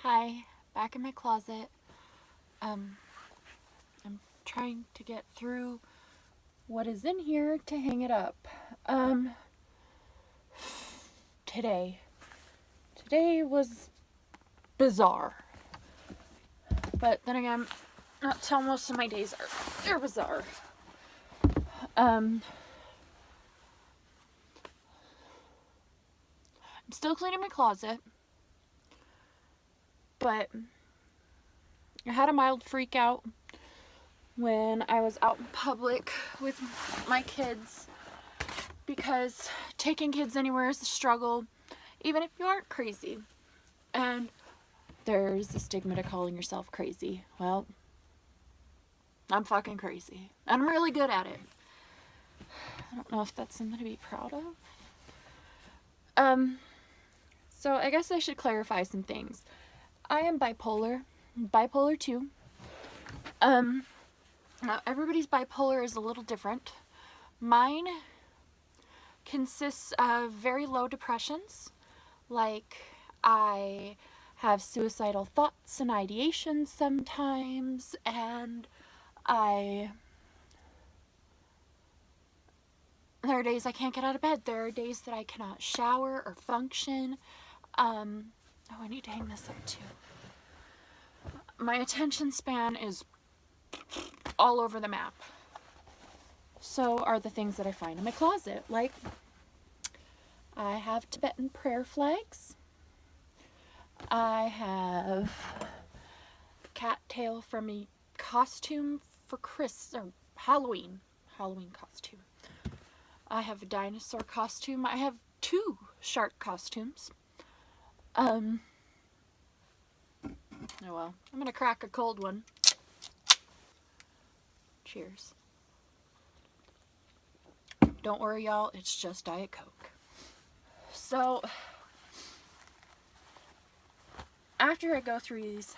Hi, back in my closet. I'm trying to get through what is in here to hang it up. Um, today. Today was bizarre. But then again, that's how most of my days are. They're bizarre. I'm still cleaning my closet, but I had a mild freak out when I was out in public with my kids, because taking kids anywhere is a struggle, even if you aren't crazy. And there's a stigma to calling yourself crazy. Well, I'm fucking crazy. And I'm really good at it. I don't know if that's something to be proud of. So I guess I should clarify some things. I am bipolar. Bipolar 2. Now everybody's bipolar is a little different. Mine consists of very low depressions. Like, I have suicidal thoughts and ideations sometimes, and there are days I can't get out of bed. There are days that I cannot shower or function. Oh, I need to hang this up too. My attention span is all over the map. So are the things that I find in my closet. Like, I have Tibetan prayer flags. I have cattail from a costume for Halloween costume. I have a dinosaur costume. I have 2 shark costumes. Oh well, I'm gonna crack a cold one. Cheers. Don't worry, y'all, it's just Diet Coke. So, after I go through these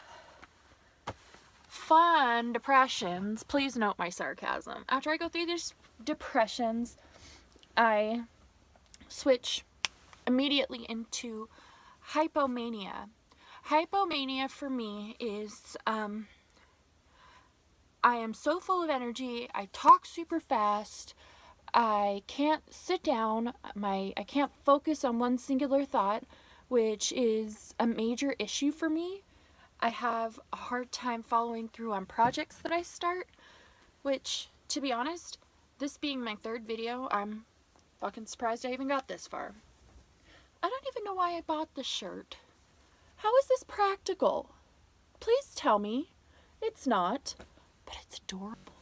fun depressions, please note my sarcasm. After I go through these depressions, I switch immediately into hypomania. Hypomania for me is, I am so full of energy, I talk super fast, I can't sit down, I can't focus on one singular thought, which is a major issue for me. I have a hard time following through on projects that I start, which, to be honest, this being my 3rd video, I'm fucking surprised I even got this far. I don't even know why I bought this shirt. How is this practical? Please tell me. It's not, but it's adorable.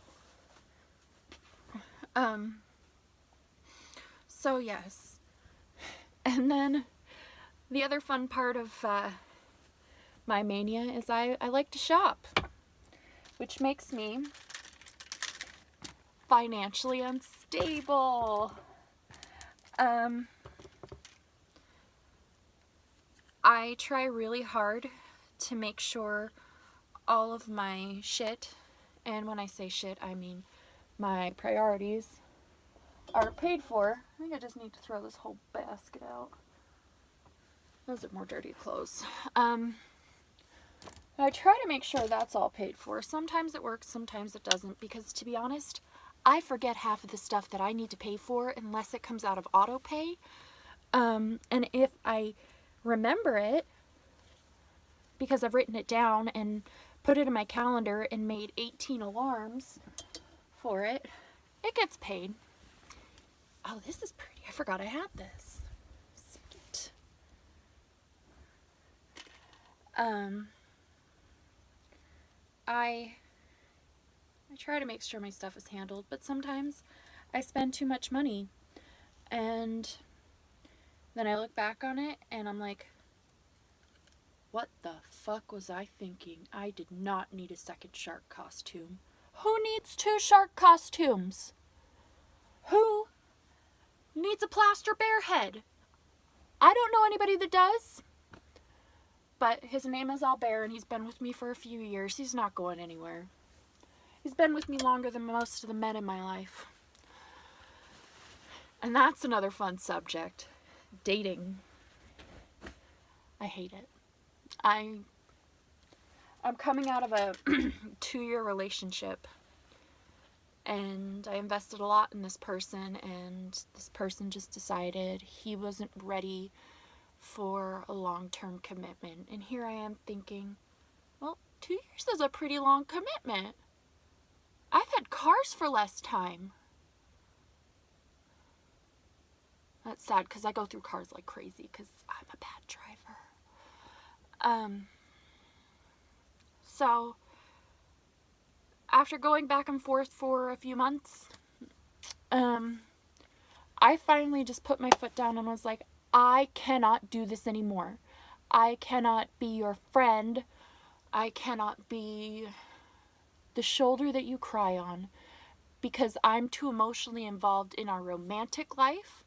So yes. And then the other fun part of my mania is I like to shop, which makes me financially unstable. I try really hard to make sure all of my shit, and when I say shit, I mean my priorities, are paid for. I think I just need to throw this whole basket out. Those are more dirty clothes. I try to make sure that's all paid for. Sometimes it works, sometimes it doesn't, because to be honest, I forget half of the stuff that I need to pay for unless it comes out of auto pay. And if I remember it, because I've written it down and put it in my calendar and made 18 alarms for it, it gets paid. Oh, this is pretty. I forgot I had this. Sweet. I try to make sure my stuff is handled, but sometimes I spend too much money, and then I look back on it and I'm like, what the fuck was I thinking? I did not need a 2nd shark costume. Who needs 2 shark costumes? Who needs a plaster bear head? I don't know anybody that does. But his name is Albert, and he's been with me for a few years. He's not going anywhere. He's been with me longer than most of the men in my life. And that's another fun subject. Dating. I hate it. I I'm coming out of a 2-year relationship, and I invested a lot in this person, and this person just decided he wasn't ready for a long-term commitment. And here I am thinking, well, 2 years is a pretty long commitment. I've had cars for less time. That's sad because I go through cars like crazy because I'm a bad driver. So after going back and forth for a few months, I finally just put my foot down and was like, I cannot do this anymore. I cannot be your friend. I cannot be the shoulder that you cry on, because I'm too emotionally involved in our romantic life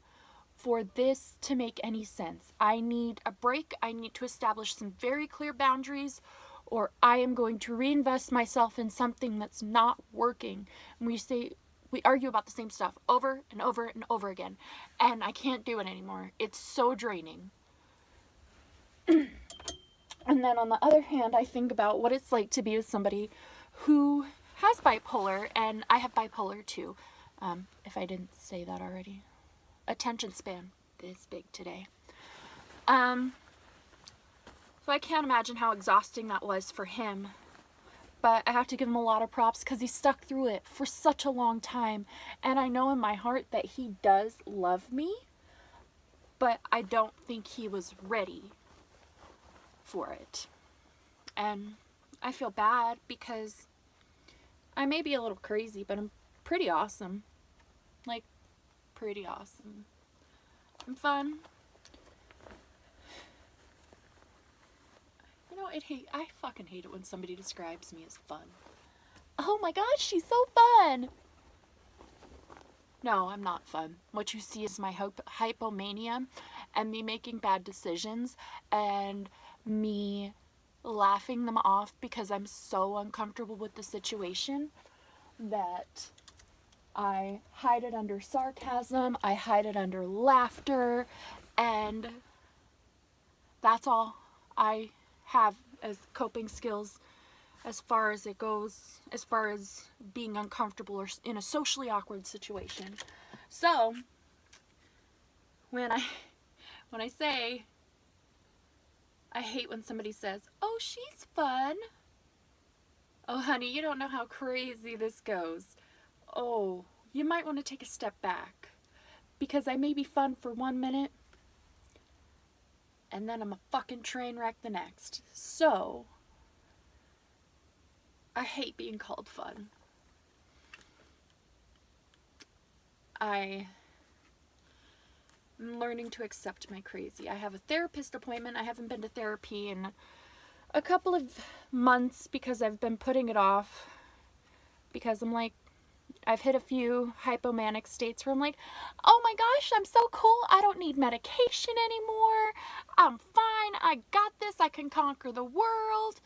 for this to make any sense. I need a break. I need to establish some very clear boundaries, or I am going to reinvest myself in something that's not working. And we argue about the same stuff over and over and over again, and I can't do it anymore. It's so draining. And then on the other hand, I think about what it's like to be with somebody who has bipolar, and I have bipolar too, if I didn't say that already. Attention span this big today. So I can't imagine how exhausting that was for him, but I have to give him a lot of props because he stuck through it for such a long time, and I know in my heart that he does love me, but I don't think he was ready for it. And I feel bad because I may be a little crazy, but I'm pretty awesome. Like, pretty awesome. I'm fun. You know, I fucking hate it when somebody describes me as fun. Oh my gosh, she's so fun! No, I'm not fun. What you see is my hypomania and me making bad decisions and me laughing them off because I'm so uncomfortable with the situation that I hide it under sarcasm, I hide it under laughter, and that's all I have as coping skills as far as it goes, as far as being uncomfortable or in a socially awkward situation. So, when I say, I hate when somebody says, oh, she's fun. Oh, honey, you don't know how crazy this goes. Oh, you might want to take a step back, because I may be fun for 1 minute, and then I'm a fucking train wreck the next. So, I hate being called fun. I'm learning to accept my crazy. I have a therapist appointment. I haven't been to therapy in a couple of months because I've been putting it off, because I'm like, I've hit a few hypomanic states where I'm like, oh my gosh, I'm so cool. I don't need medication anymore. I'm fine. I got this. I can conquer the world.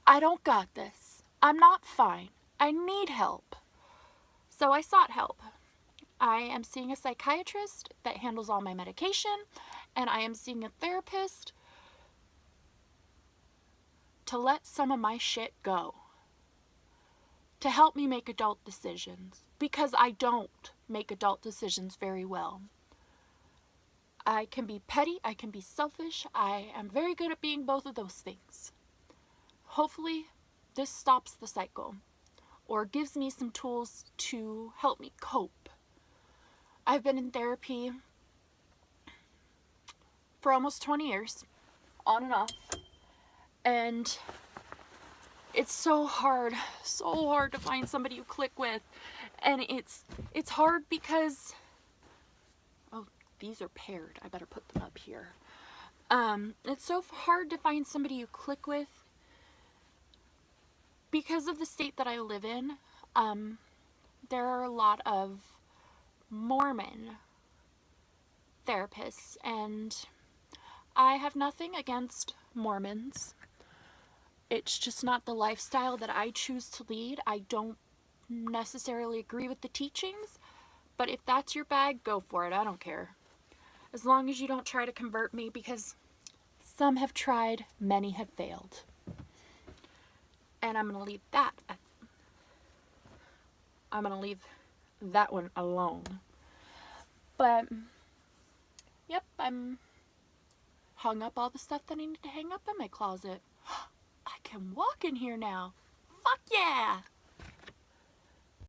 I don't got this. I'm not fine. I need help. So I sought help. I am seeing a psychiatrist that handles all my medication, and I am seeing a therapist to let some of my shit go, to help me make adult decisions, because I don't make adult decisions very well. I can be petty, I can be selfish, I am very good at being both of those things. Hopefully, this stops the cycle, or gives me some tools to help me cope. I've been in therapy for almost 20 years, on and off, and it's so hard to find somebody you click with. And it's hard because, oh, these are paired. I better put them up here. It's so hard to find somebody you click with because of the state that I live in. There are a lot of Mormon therapists, and I have nothing against Mormons. It's just not the lifestyle that I choose to lead. I don't necessarily agree with the teachings, but if that's your bag, go for it. I don't care. As long as you don't try to convert me, because Some have tried, many have failed. And I'm going to leave that one alone. But, yep, I'm hung up all the stuff that I need to hang up in my closet. I can walk in here now. Fuck yeah!